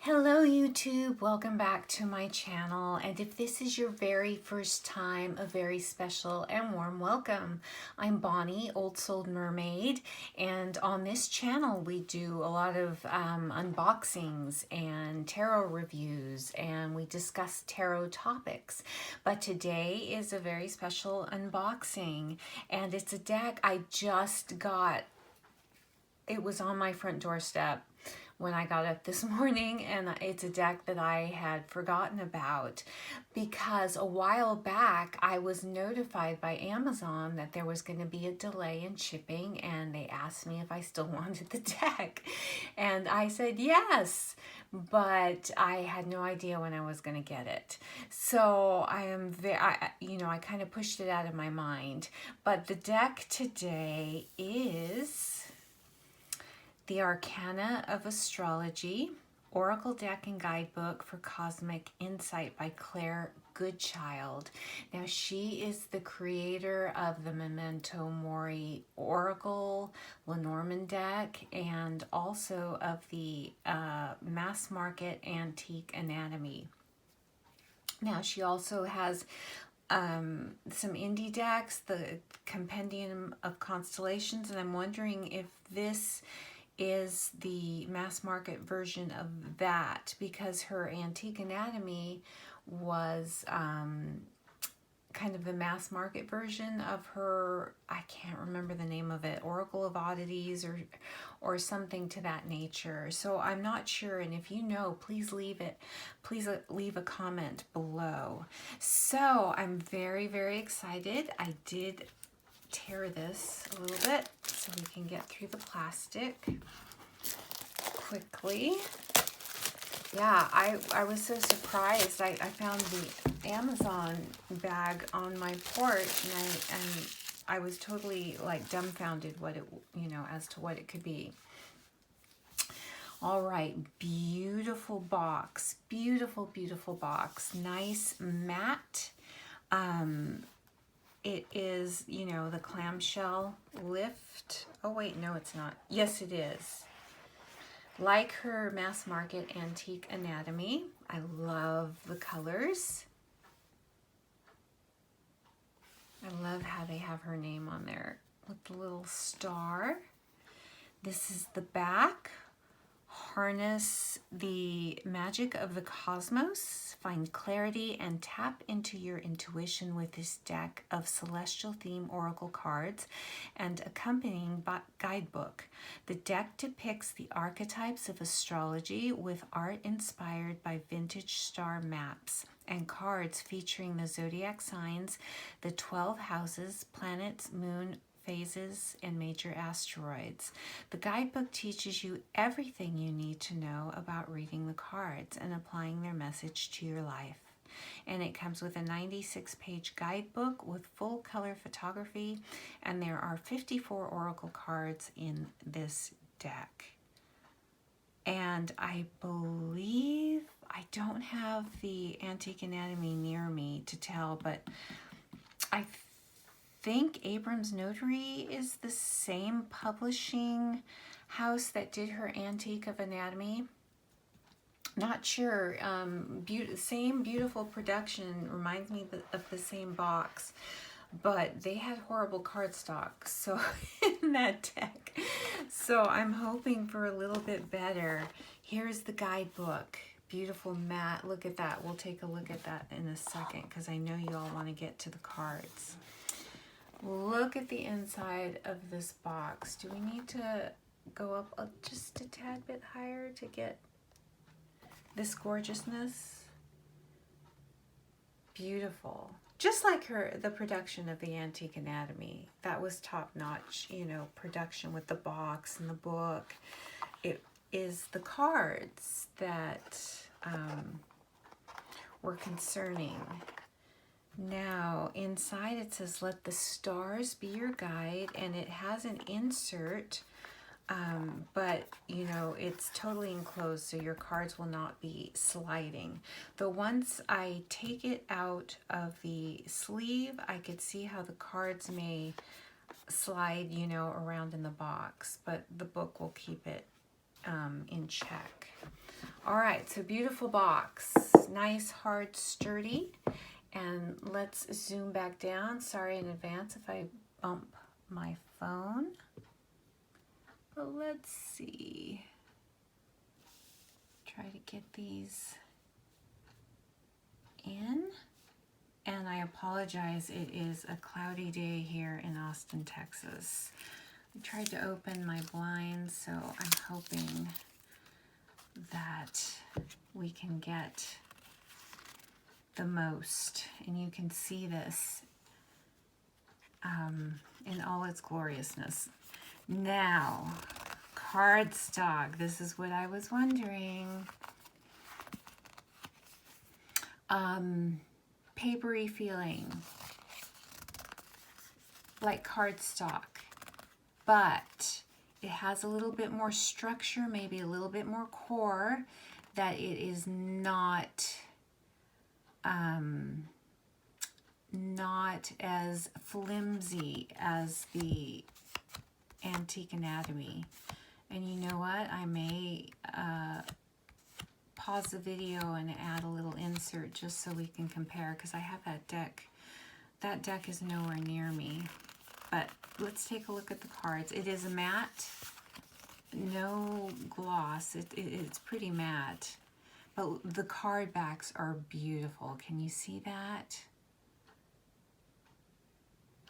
Hello YouTube, welcome back to my channel, and if this is your very first time, a very special and warm welcome. I'm Bonnie, Old Soul Mermaid, and on this channel we do a lot of unboxings and tarot reviews, and we discuss tarot topics. But today is a very special unboxing, and it's a deck I just got. It was on my front doorstep when I got up this morning, and it's a deck that I had forgotten about because a while back I was notified by Amazon that there was going to be a delay in shipping, and they asked me if I still wanted the deck, and I said yes, but I had no idea when I was going to get it. So I am I kind of pushed it out of my mind. But the deck today is the Arcana of Astrology, Oracle Deck and Guidebook for Cosmic Insight by Claire Goodchild. Now, she is the creator of the Memento Mori Oracle Lenormand deck and also of the Mass Market Antique Anatomy. Now, she also has some indie decks, the Compendium of Constellations, and I'm wondering if this is the mass market version of that, because her Antique Anatomy was kind of the mass market version of her, I can't remember the name of it, Oracle of Oddities or something to that nature. So I'm not sure, and if you know, please leave a comment below. So I'm very, very excited. I did tear this a little bit so we can get through the plastic quickly. Yeah, I was so surprised. I found the Amazon bag on my porch, and I was totally like dumbfounded what it, as to what it could be. All right, beautiful box, beautiful, beautiful box, nice matte. It is, the clamshell lift. Oh wait, no it's not. Yes it is. Like her Mass Market Antique Anatomy. I love the colors. I love how they have her name on there with the little star. This is the back. Harness the magic of the cosmos, find clarity, and tap into your intuition with this deck of celestial theme oracle cards and accompanying guidebook. The deck depicts the archetypes of astrology with art inspired by vintage star maps and cards featuring the zodiac signs, the 12 houses, planets, moon, phases, and major asteroids. The guidebook teaches you everything you need to know about reading the cards and applying their message to your life. And it comes with a 96-page guidebook with full color photography, and there are 54 oracle cards in this deck. And I believe, I don't have the Antique Anatomy near me to tell, but I think Abrams Notary is the same publishing house that did her Antique of Anatomy. Not sure. Same beautiful production, reminds me of the same box, but they had horrible cardstock so in that deck. So I'm hoping for a little bit better. Here's the guidebook. Beautiful matte. Look at that. We'll take a look at that in a second because I know you all want to get to the cards. Look at the inside of this box. Do we need to go up just a tad bit higher to get this gorgeousness? Beautiful. Just like the production of the Antique Anatomy. That was top-notch, production with the box and the book. It is the cards that were concerning. Now, inside it says, let the stars be your guide, and it has an insert, but, it's totally enclosed, so your cards will not be sliding. Though once I take it out of the sleeve, I could see how the cards may slide, around in the box, but the book will keep it in check. All right, so beautiful box. Nice, hard, sturdy. And let's zoom back down. Sorry in advance if I bump my phone. But let's see. Try to get these in. And I apologize, it is a cloudy day here in Austin, Texas. I tried to open my blinds, so I'm hoping that we can get the most. And you can see this in all its gloriousness. Now, cardstock. This is what I was wondering. Papery feeling, like cardstock, but it has a little bit more structure, maybe a little bit more core, that it is not as flimsy as the Antique Anatomy. And you know what? I may pause the video and add a little insert just so we can compare, because I have that deck. That deck is nowhere near me. But let's take a look at the cards. It is a matte, no gloss. It's pretty matte. But the card backs are beautiful. Can you see that?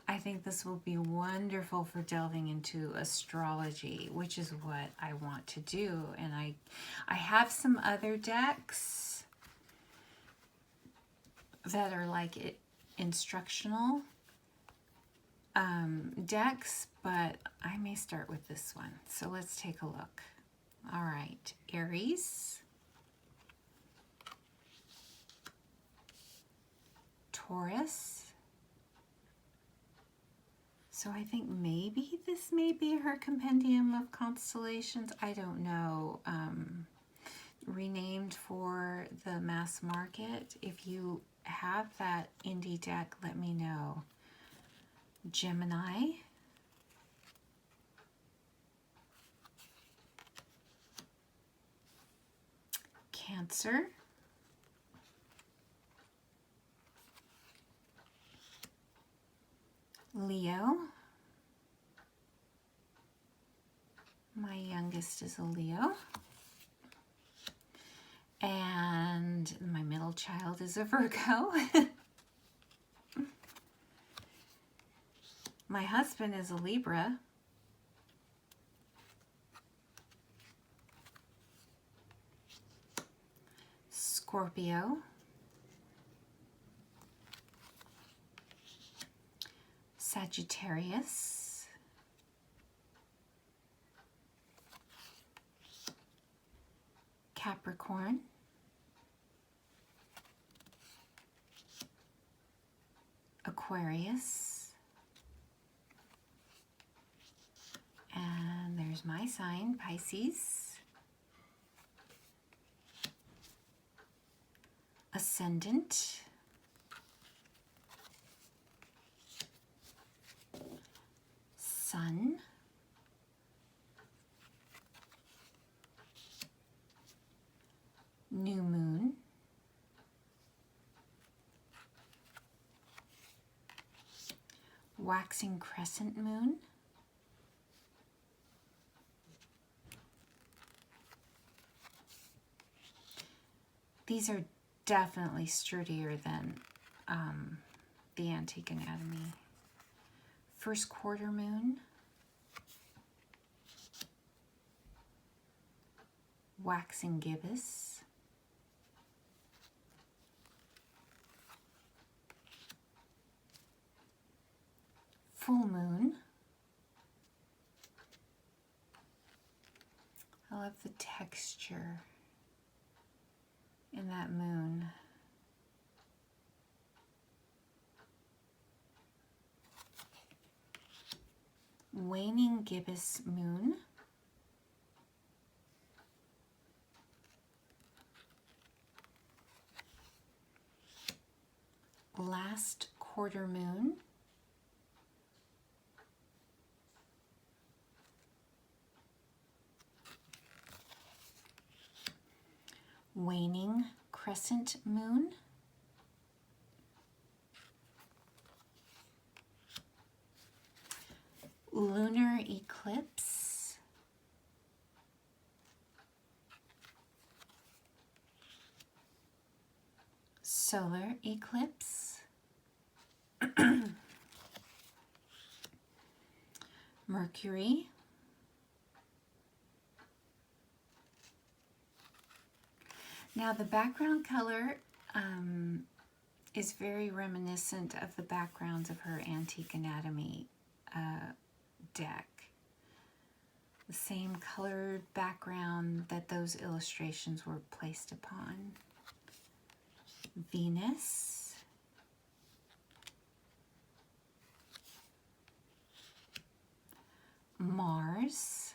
I think this will be wonderful for delving into astrology, which is what I want to do. And I have some other decks that are like instructional decks, but I may start with this one. So let's take a look. All right, Aries, Taurus. So I think maybe this may be her compendium of constellations. I don't know. Renamed for the mass market. If you have that indie deck, let me know. Gemini. Cancer. Leo. My youngest is a Leo. And my middle child is a Virgo. My husband is a Libra. Scorpio. Sagittarius. Capricorn. Aquarius. And there's my sign, Pisces. Ascendant. Sun. New moon. Waxing crescent moon. These are definitely sturdier than the Antique Anatomy. First quarter moon. Waxing gibbous. Full moon. I love the texture in that moon. Waning gibbous moon. Last quarter moon. waning crescent moon, lunar eclipse, solar eclipse, Mercury, now the background color is very reminiscent of the backgrounds of her Antique Anatomy deck. The same colored background that those illustrations were placed upon. Venus, Mars,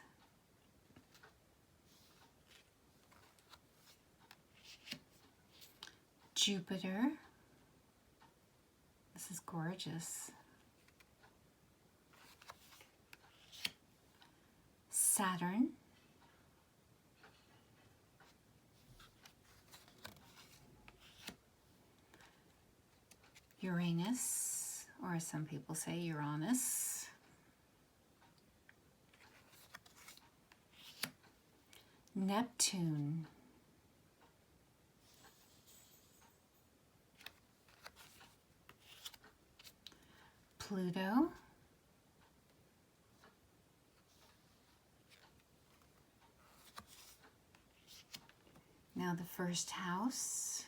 Jupiter. This is gorgeous. Saturn, Uranus, or as some people say, Uranus, Neptune, Pluto, now the first house,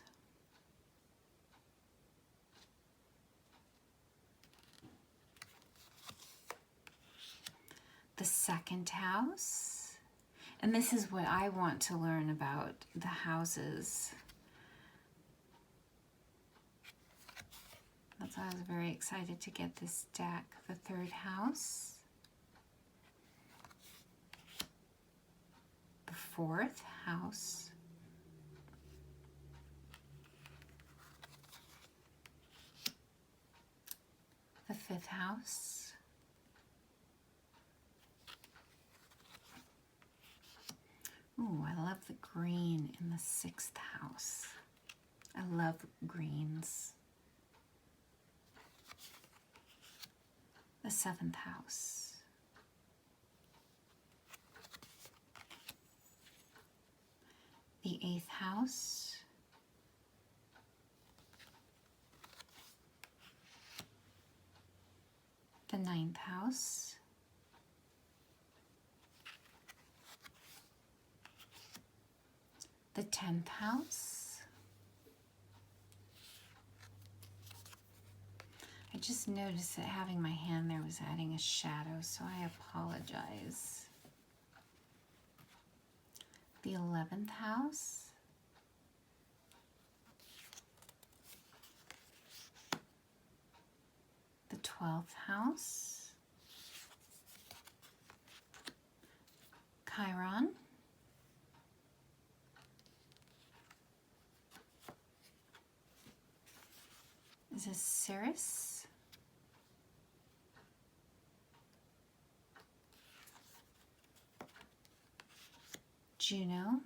the second house, and this is what I want to learn about the houses. That's why I was very excited to get this deck. The third house, the fourth house, the fifth house, ooh, I love the green in the sixth house. I love greens. The seventh house, the eighth house, the ninth house, the 10th house. I just noticed that having my hand there was adding a shadow, so I apologize. The 11th house, the 12th house, Chiron, is this Ceres? Juno,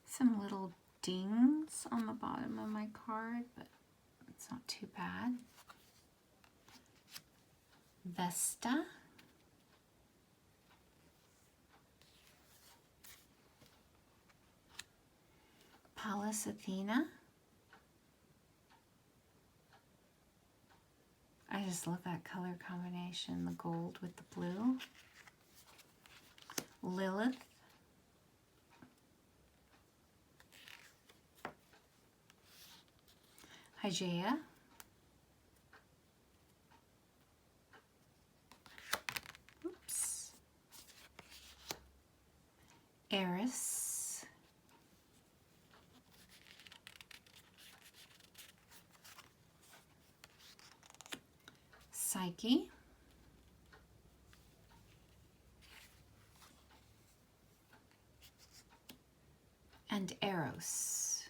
some little dings on the bottom of my card, but it's not too bad. Vesta, Pallas Athena. I just love that color combination, the gold with the blue. Lilith, Hygeia, oops, Eris, Psyche, and Eros.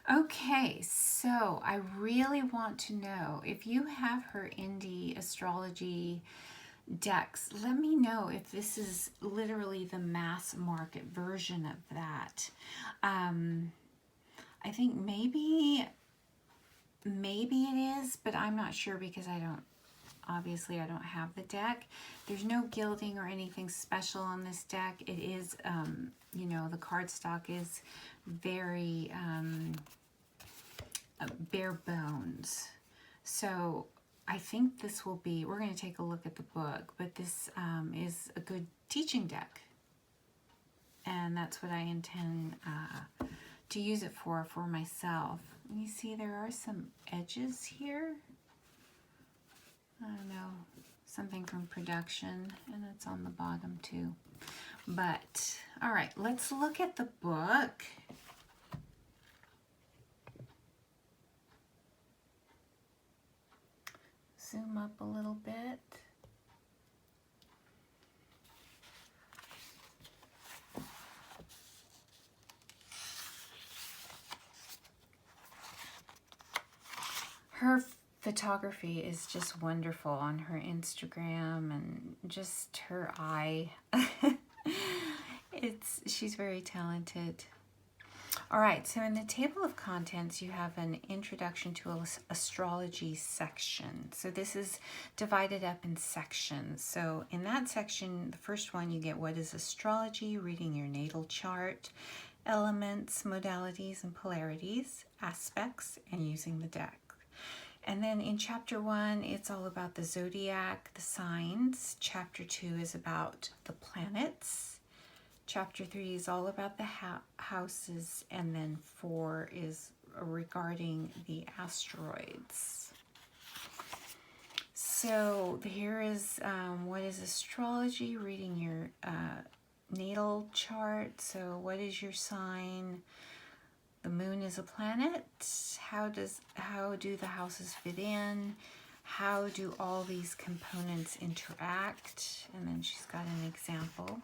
Okay, so I really want to know if you have her indie astrology decks. Let me know if this is literally the mass market version of that. I think maybe it is, but I'm not sure because obviously I don't have the deck. There's no gilding or anything special on this deck. It is, the cardstock is very bare bones. So I think this will be, we're going to take a look at the book, but this is a good teaching deck. And that's what I intend to use it for myself. You see there are some edges here. I don't know, something from production, and it's on the bottom too. But, all right, let's look at the book. Zoom up a little bit. Her photography is just wonderful on her Instagram, and just her eye. She's very talented. All right, so in the table of contents, you have an introduction to astrology section. So this is divided up in sections. So in that section, the first one, you get what is astrology, reading your natal chart, elements, modalities, and polarities, aspects, and using the deck. And then in chapter 1, it's all about the zodiac, the signs. Chapter 2 is about the planets. Chapter 3 is all about the houses, and then 4 is regarding the asteroids. So here is what is astrology, reading your natal chart. So what is your sign? The moon is a planet. How do the houses fit in? How do all these components interact? And then she's got an example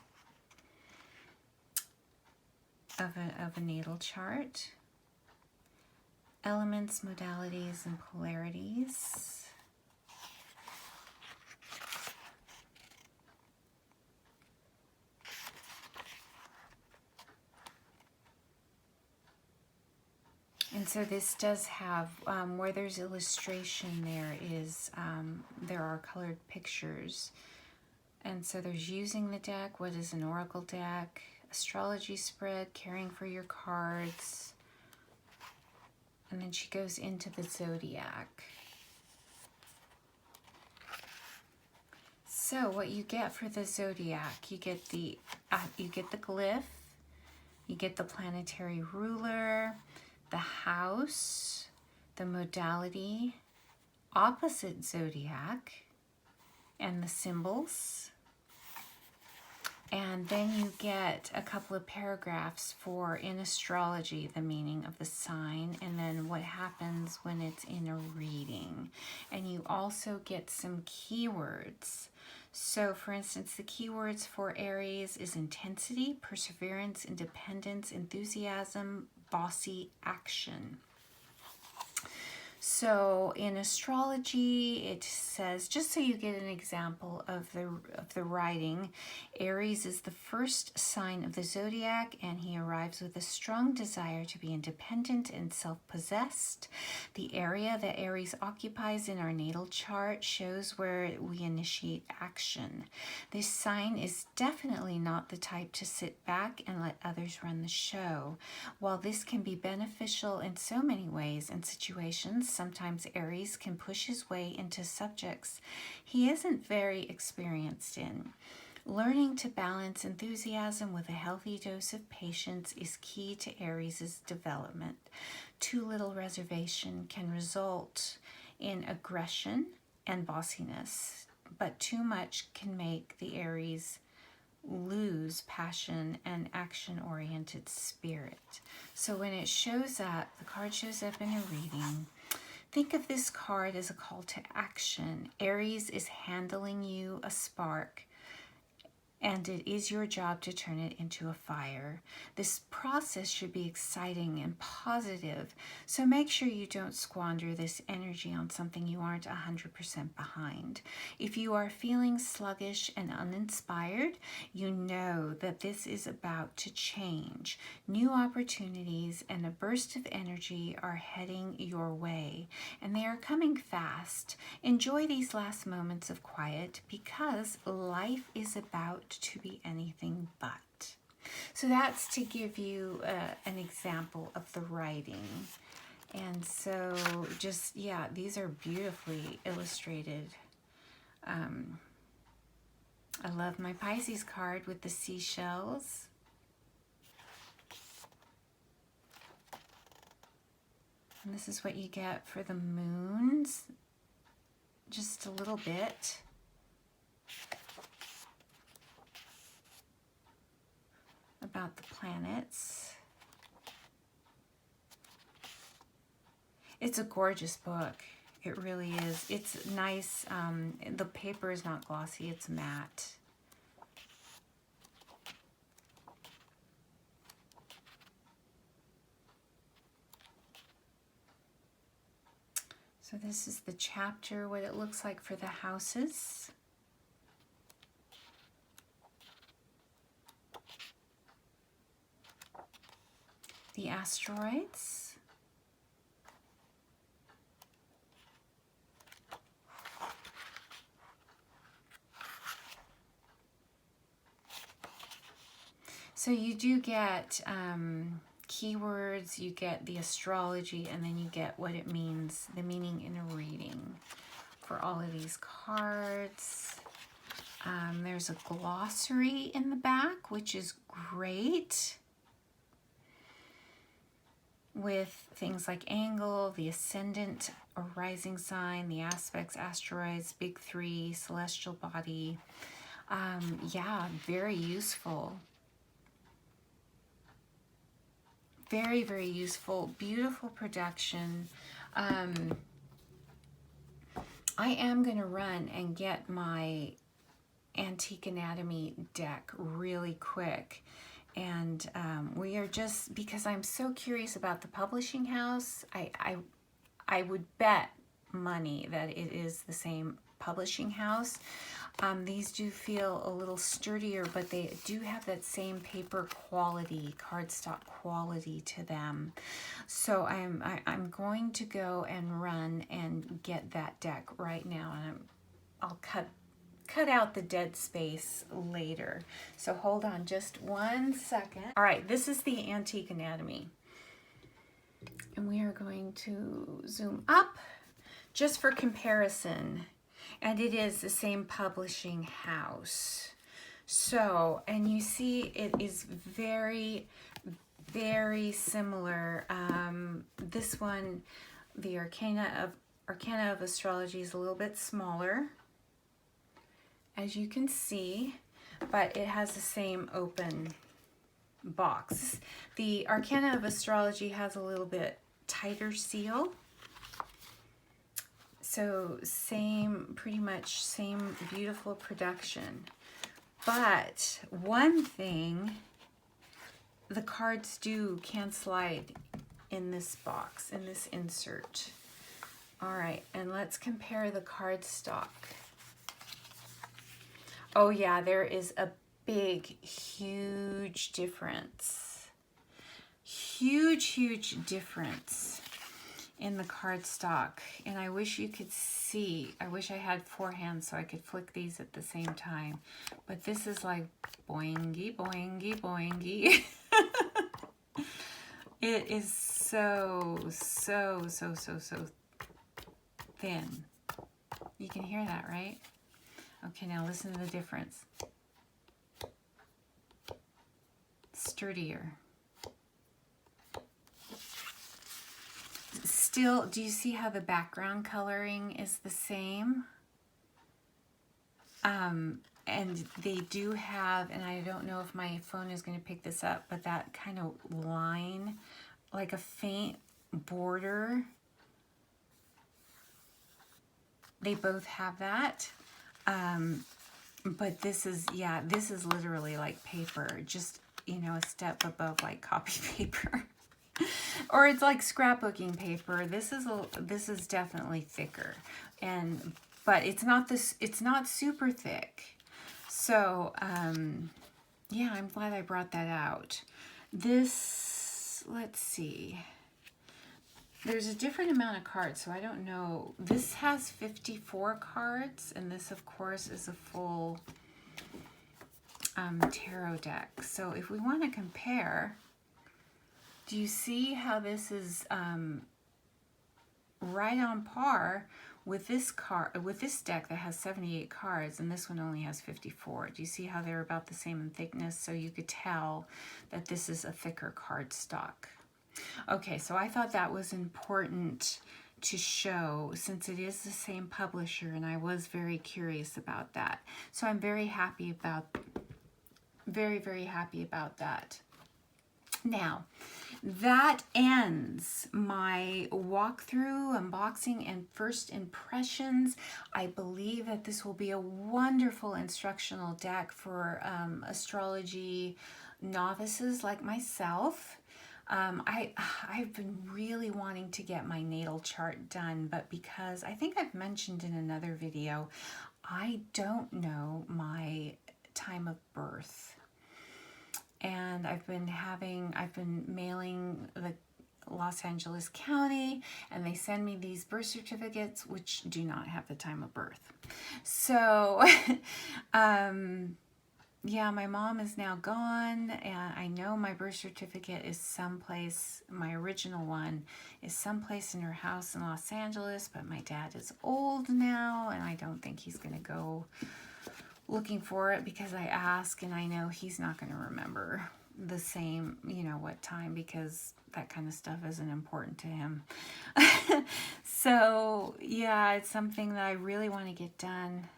of a natal chart. Elements, modalities, and polarities. And so this does have, where there's illustration, there are colored pictures. And so there's using the deck, what is an oracle deck, astrology spread, caring for your cards. And then she goes into the zodiac. So what you get for the zodiac, you get the glyph, you get the planetary ruler, the house, the modality, opposite zodiac, and the symbols. And then you get a couple of paragraphs for, in astrology, the meaning of the sign, and then what happens when it's in a reading. And you also get some keywords. So for instance, the keywords for Aries is intensity, perseverance, independence, enthusiasm, bossy action. So in astrology, it says, just so you get an example of the writing, Aries is the first sign of the zodiac, and he arrives with a strong desire to be independent and self-possessed. The area that Aries occupies in our natal chart shows where we initiate action. This sign is definitely not the type to sit back and let others run the show. While this can be beneficial in so many ways and situations, sometimes Aries can push his way into subjects he isn't very experienced in. Learning to balance enthusiasm with a healthy dose of patience is key to Aries' development. Too little reservation can result in aggression and bossiness, but too much can make the Aries lose passion and action-oriented spirit. So when it shows up, the card shows up in a reading, think of this card as a call to action. Aries is handling you a spark, and it is your job to turn it into a fire. This process should be exciting and positive, so make sure you don't squander this energy on something you aren't 100% behind. If you are feeling sluggish and uninspired, you know that this is about to change. New opportunities and a burst of energy are heading your way, and they are coming fast. Enjoy these last moments of quiet because life is about to be anything but. So that's to give you an example of the writing. And so just, yeah, these are beautifully illustrated. I love my Pisces card with the seashells. And this is what you get for the moons. Just a little bit. About the planets. It's a gorgeous book. It really is. It's nice. The paper is not glossy, it's matte. So this is the chapter, what it looks like for the houses. The asteroids. So you do get keywords, you get the astrology, and then you get what it means, the meaning in a reading for all of these cards. There's a glossary in the back, which is great, with things like angle, the ascendant or rising sign, the aspects, asteroids, big three, celestial body. Yeah, very useful. Very, very useful. Beautiful production. I am going to run and get my Antique Anatomy deck really quick. And we are just, because I'm so curious about the publishing house, I would bet money that it is the same publishing house. These do feel a little sturdier, but they do have that same paper quality, cardstock quality to them. So I'm going to go and run and get that deck right now, and I'll cut out the dead space later. So hold on just 1 second. All right, this is the Antique Anatomy. And we are going to zoom up just for comparison. And it is the same publishing house. So, and you see it is very, very similar. This one, the Arcana of Astrology, is a little bit smaller, as you can see, but it has the same open box. The Arcana of Astrology has a little bit tighter seal. So same, pretty much same beautiful production. But one thing, the cards can slide in this box, in this insert. All right, and let's compare the cardstock. Oh yeah, there is a big, huge difference. Huge, huge difference in the cardstock. And I wish you could see. I wish I had 4 hands so I could flick these at the same time. But this is like boingy, boingy, boingy. It is so thin. You can hear that, right? Okay, now listen to the difference. Sturdier. Still, do you see how the background coloring is the same? And they do have, and I don't know if my phone is going to pick this up, but that kind of line, like a faint border. They both have that. But this is, yeah, this is literally like paper, just, you know, a step above like copy paper. Or it's like scrapbooking paper. This is definitely thicker. But it's not this, it's not super thick. So, yeah, I'm glad I brought that out. This, let's see. There's a different amount of cards, so I don't know. This has 54 cards, and this, of course, is a full tarot deck. So if we want to compare, do you see how this is right on par with this deck that has 78 cards, and this one only has 54? Do you see how they're about the same in thickness? So you could tell that this is a thicker card stock. Okay, so I thought that was important to show since it is the same publisher, and I was very curious about that. So I'm very happy about, very happy about that. Now, that ends my walkthrough, unboxing, and first impressions. I believe that this will be a wonderful instructional deck for astrology novices like myself. I've been really wanting to get my natal chart done, but because I think I've mentioned in another video, I don't know my time of birth. And I've been mailing the Los Angeles County, and they send me these birth certificates which do not have the time of birth. So yeah, my mom is now gone, and I know my birth certificate is someplace, my original one is someplace in her house in Los Angeles, but my dad is old now, and I don't think he's going to go looking for it because I asked, and I know he's not going to remember the same, you know, what time, because that kind of stuff isn't important to him. So, yeah, it's something that I really want to get done.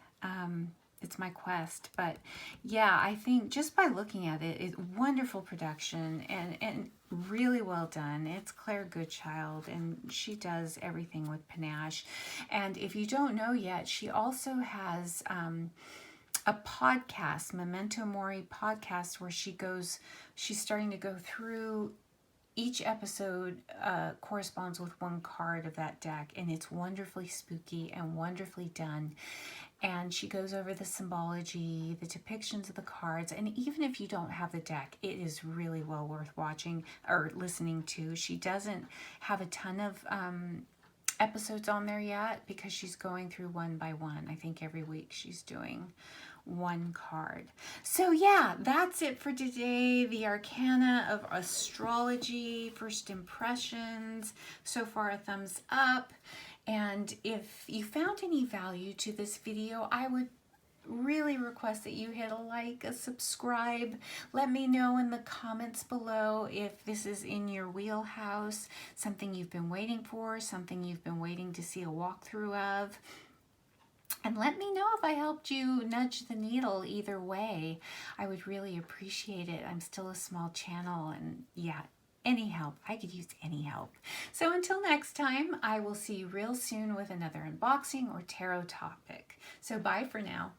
It's my quest, but yeah, I think just by looking at it, it's wonderful production and really well done. It's Claire Goodchild, and she does everything with panache. And if you don't know yet, she also has a podcast, Memento Mori podcast, where she's starting to go through each episode corresponds with one card of that deck, and it's wonderfully spooky and wonderfully done. And she goes over the symbology, the depictions of the cards, and even if you don't have the deck, it is really well worth watching or listening to. She doesn't have a ton of episodes on there yet because she's going through one by one. I think every week she's doing one card. So yeah, that's it for today. The Arcana of Astrology, first impressions. So far, a thumbs up. And if you found any value to this video, I would really request that you hit a like, a subscribe. Let me know in the comments below if this is in your wheelhouse, something you've been waiting for, something you've been waiting to see a walkthrough of. And let me know if I helped you nudge the needle either way. I would really appreciate it. I'm still a small channel, and yeah, any help. I could use any help. So until next time, I will see you real soon with another unboxing or tarot topic. So bye for now.